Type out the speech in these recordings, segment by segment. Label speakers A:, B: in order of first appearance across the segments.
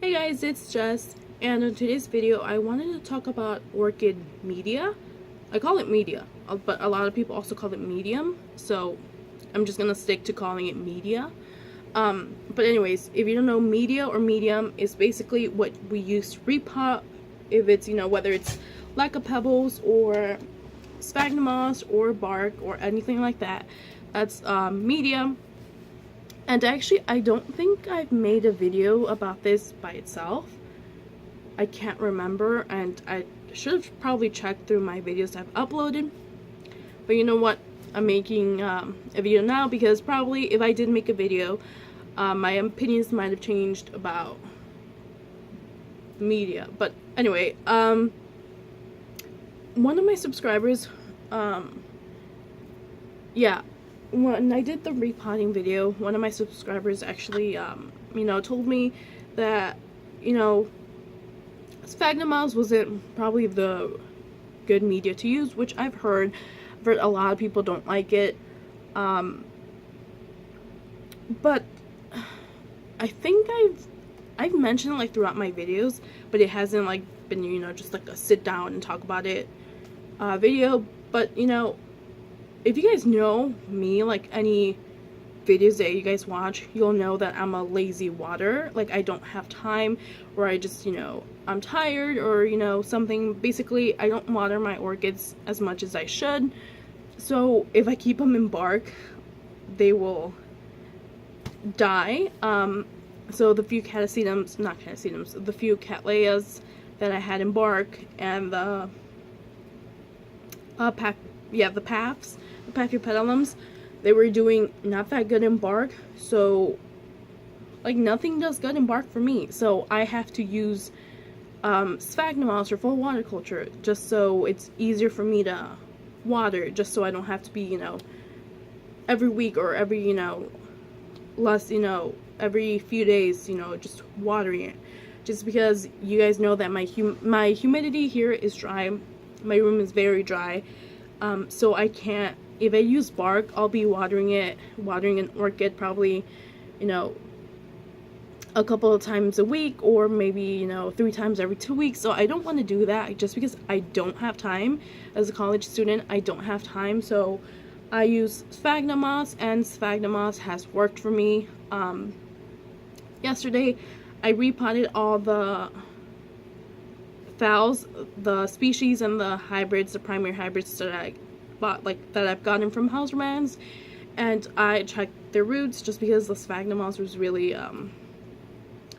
A: Hey guys, it's Jess, and in today's video I wanted to talk about orchid media. I call it media, but a lot of people also call it medium, so I'm just gonna stick to calling it media. But anyways, if you don't know, media or medium is basically what we use to repot, if it's, whether it's laca pebbles or sphagnum moss or bark or anything like that. That's medium. And actually, I don't think I've made a video about this by itself. I can't remember, and I should have probably checked through my videos I've uploaded. But you know what? I'm making a video now because probably if I did make a video, my opinions might have changed about media. But anyway, one of my subscribers, yeah, when I did the repotting video, one of my subscribers actually, told me that, sphagnum moss wasn't probably the good media to use, which I've heard. A lot of people don't like it. But I think I've mentioned it like throughout my videos, but it hasn't like been, just like a sit down and talk about it video. But if you guys know me, like any videos that you guys watch, you'll know that I'm a lazy waterer. Like, I don't have time, or I just, I'm tired, or, something. Basically, I don't water my orchids as much as I should. So, if I keep them in bark, they will die. So the few the few cattleyas that I had in bark, and the the paphiopedilums, they were doing not that good in bark, so like nothing does good in bark for me. So I have to use sphagnum moss or full water culture just so it's easier for me to water, just so I don't have to be, every week or every, less, every few days, just watering it. Just because you guys know that my humidity here is dry. My room is very dry. So I can't, if I use bark, I'll be watering an orchid probably, a couple of times a week, or maybe, 3 times every 2 weeks. So I don't want to do that just because I don't have time. As a college student, I don't have time. So I use sphagnum moss, and sphagnum moss has worked for me. Yesterday, I repotted all the phals, the species and the hybrids, the primary hybrids that I bought, like that I've gotten from house romans, and I checked their roots just because the sphagnum moss was really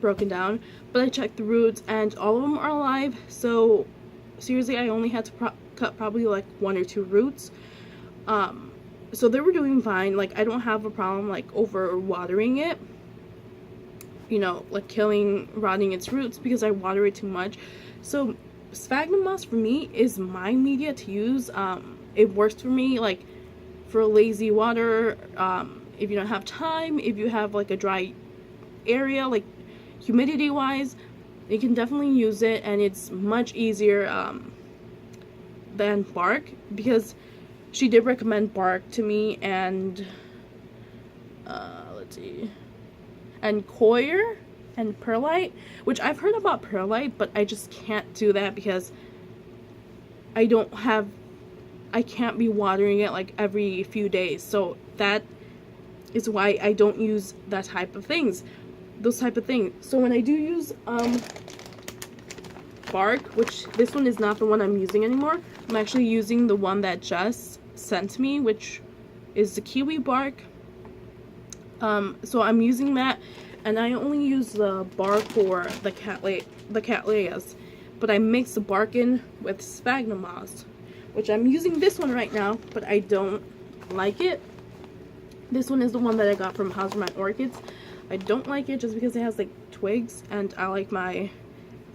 A: broken down. But I checked the roots, and all of them are alive. So seriously, I only had to cut probably like 1 or 2 roots. So they were doing fine. Like, I don't have a problem like over watering it, like rotting its roots because I water it too much. So sphagnum moss for me is my media to use. It works for me, like for lazy water, if you don't have time, if you have like a dry area, like humidity wise, you can definitely use it, and it's much easier than bark, because she did recommend bark to me, and let's see, and coir and perlite, which I've heard about perlite, but I just can't do that because I can't be watering it like every few days. So that is why I don't use those type of things. So when I do use bark, which this one is not the one I'm using anymore, I'm actually using the one that Jess sent me, which is the kiwi bark. So I'm using that, and I only use the bark for the cattleyas, but I mix the bark in with sphagnum moss, which I'm using this one right now, but I don't like it. This one is the one that I got from House My Orchids. I don't like it just because it has like twigs, and I like my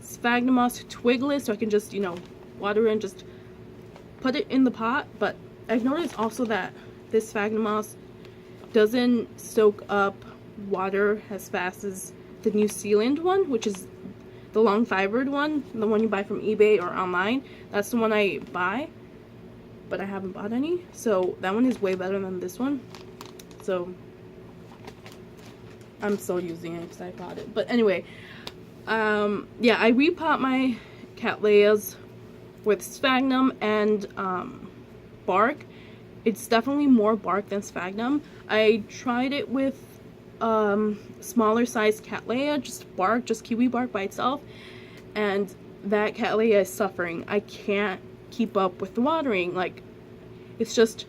A: sphagnum moss twigless, so I can just, water it and just put it in the pot. But I've noticed also that this sphagnum moss doesn't soak up water as fast as the New Zealand one, which is the long fibered one, the one you buy from eBay or online. That's the one I buy, but I haven't bought any. So that one is way better than this one. So I'm still using it because I bought it. But anyway, Yeah, I repot my Cattleyas with sphagnum and bark. It's definitely more bark than sphagnum. I tried it with smaller sized Cattleya, just bark, just kiwi bark by itself, and that Cattleya is suffering. I can't keep up with the watering. Like, it's just,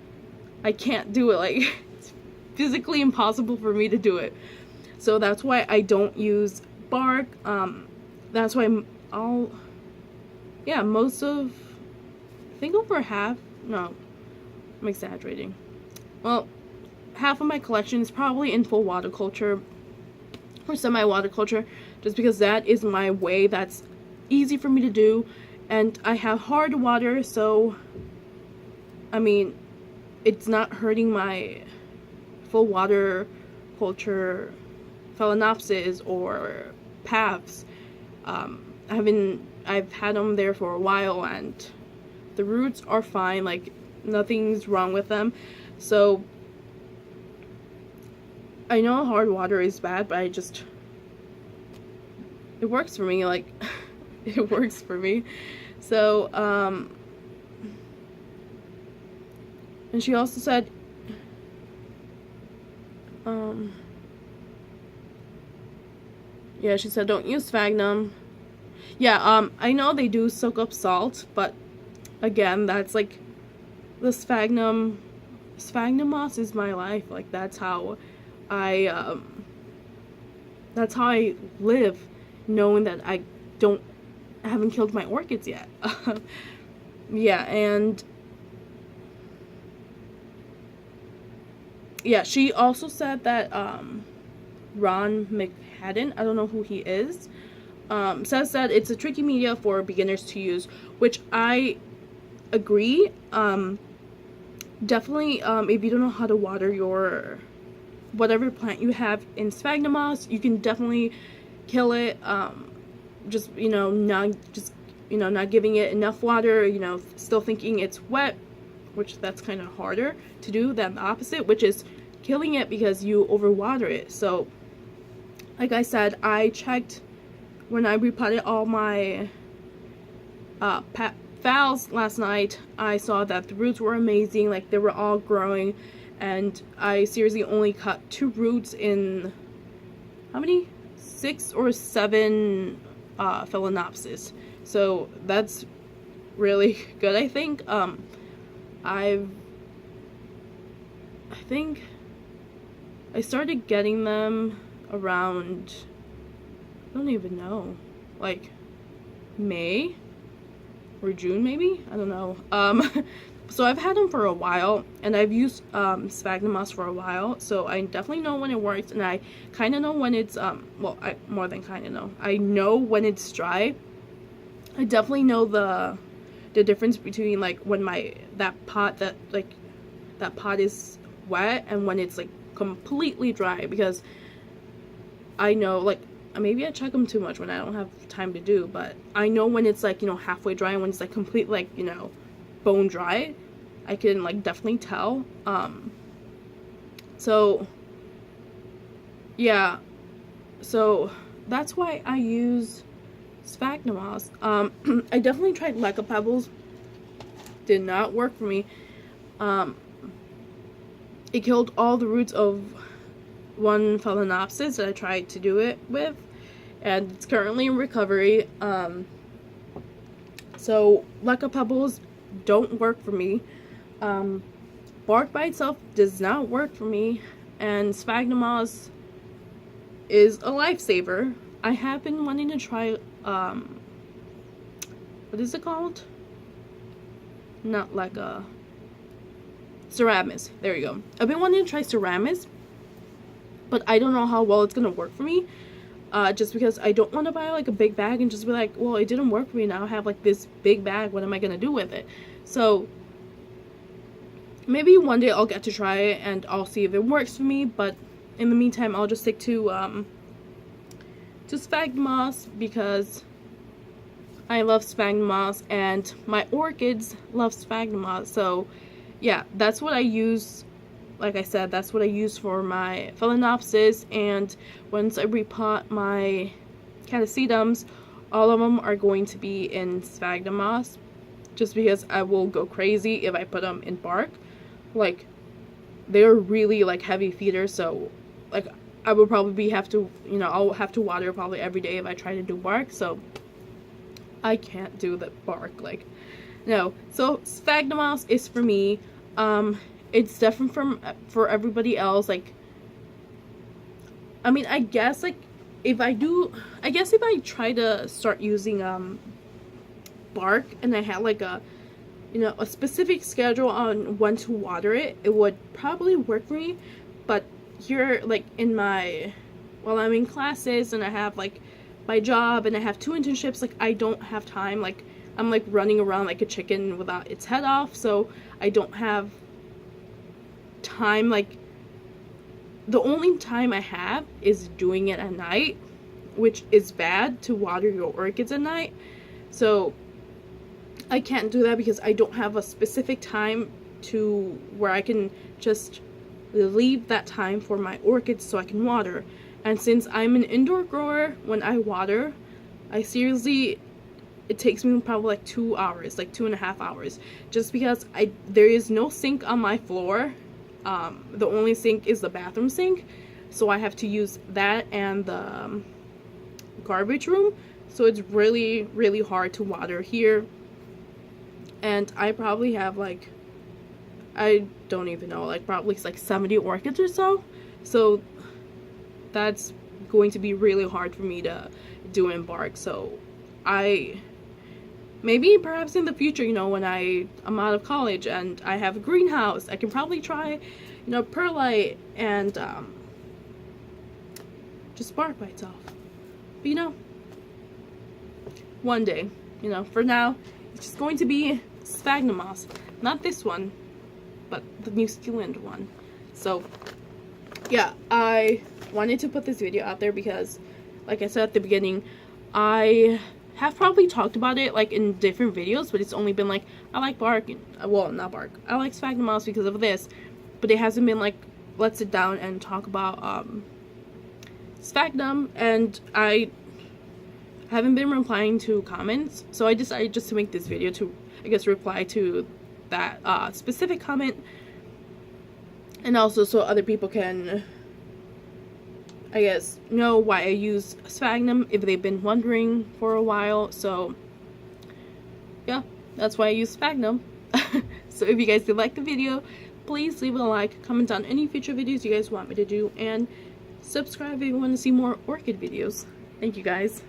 A: I can't do it. Like, it's physically impossible for me to do it. So that's why I don't use bark. That's why most of, I think over half, no, I'm exaggerating. Well, half of my collection is probably in full waterculture or semi-waterculture, just because that is my way. That's easy for me to do, and I have hard water, so I mean, it's not hurting my full waterculture phalaenopsis or paths. I've had them there for a while, and the roots are fine. Like, nothing's wrong with them. So I know hard water is bad, but it works for me. Like, it works for me. So and she also said yeah, she said don't use sphagnum. Yeah, I know they do soak up salt, but again, that's like the sphagnum moss is my life. Like, that's how I live, knowing that I haven't killed my orchids yet. Yeah, and yeah, she also said that Ron McHadden, I don't know who he is, says that it's a tricky media for beginners to use, which I agree. Definitely, if you don't know how to water your whatever plant you have in sphagnum moss, you can definitely kill it. Just not giving it enough water, still thinking it's wet, which that's kind of harder to do than the opposite, which is killing it because you overwater it. So like I said, I checked when I repotted all my phals last night. I saw that the roots were amazing, like they were all growing, and I seriously only cut 2 roots in how many? 6 or 7 phalaenopsis. So that's really good, I think. I think I started getting them around, I don't even know, like May or June maybe? I don't know. So I've had them for a while, and I've used sphagnum moss for a while, so I definitely know when it works, and I kind of know when it's well, I more than kind of know. I know when it's dry. I definitely know the difference between like when that pot is wet and when it's like completely dry, because I know, like, maybe I check them too much when I don't have time to do, but I know when it's like, halfway dry, and when it's like complete, like, bone dry. I can like definitely tell. So yeah, so that's why I use sphagnum moss. I definitely tried leca pebbles, did not work for me. It killed all the roots of one phalaenopsis that I tried to do it with, and it's currently in recovery. So leca pebbles don't work for me. Bark by itself does not work for me, and sphagnum moss is a lifesaver. I have been wanting to try what is it called? Not leca. Ceramis. There you go. I've been wanting to try Ceramis, but I don't know how well it's gonna work for me. Just because I don't want to buy like a big bag and just be like, well, it didn't work for me, now I have like this big bag, what am I gonna do with it? So maybe one day I'll get to try it and I'll see if it works for me, but in the meantime I'll just stick to sphagnum moss, because I love sphagnum moss and my orchids love sphagnum moss. So yeah, that's what I use. Like I said, that's what I use for my phalaenopsis, and once I repot my catasetums, all of them are going to be in sphagnum moss, just because I will go crazy if I put them in bark. Like, they're really like heavy feeders, so like I will probably have to, you know, I'll have to water probably every day if I try to do bark, so I can't do the bark, like, no. So sphagnum moss is for me. It's different for everybody else. Like, I mean, I guess like if I try to start using bark and I had like a, you know, a specific schedule on when to water it, it would probably work for me. But here, like while I'm in classes and I have like my job and I have 2 internships, like I don't have time. Like, I'm like running around like a chicken without its head off, so I don't have time. Like, the only time I have is doing it at night, which is bad to water your orchids at night. So I can't do that because I don't have a specific time to where I can just leave that time for my orchids so I can water. And since I'm an indoor grower, when I water, it takes me probably like 2 hours, like 2.5 hours, just because there is no sink on my floor. The only sink is the bathroom sink, so I have to use that and the garbage room, so it's really, really hard to water here. And I probably have like, I don't even know, like probably like 70 orchids or so, so that's going to be really hard for me to do in bark. So maybe perhaps in the future, you know, when I'm out of college and I have a greenhouse, I can probably try, you know, perlite and just bark by itself. But, you know, one day, you know, for now, it's just going to be sphagnum moss. Not this one, but the New Zealand one. So, yeah, I wanted to put this video out there because, like I said at the beginning, I have probably talked about it like in different videos, but it's only been like, I like bark, well, not bark, I like sphagnum moss because of this, but it hasn't been like, let's sit down and talk about sphagnum. And I haven't been replying to comments, so I decided just to make this video to, I guess, reply to that specific comment, and also so other people can, I guess, know why I use sphagnum if they've been wondering for a while. So yeah, that's why I use sphagnum. So if you guys did like the video, please leave a like, comment on any future videos you guys want me to do, and subscribe if you want to see more orchid videos. Thank you guys.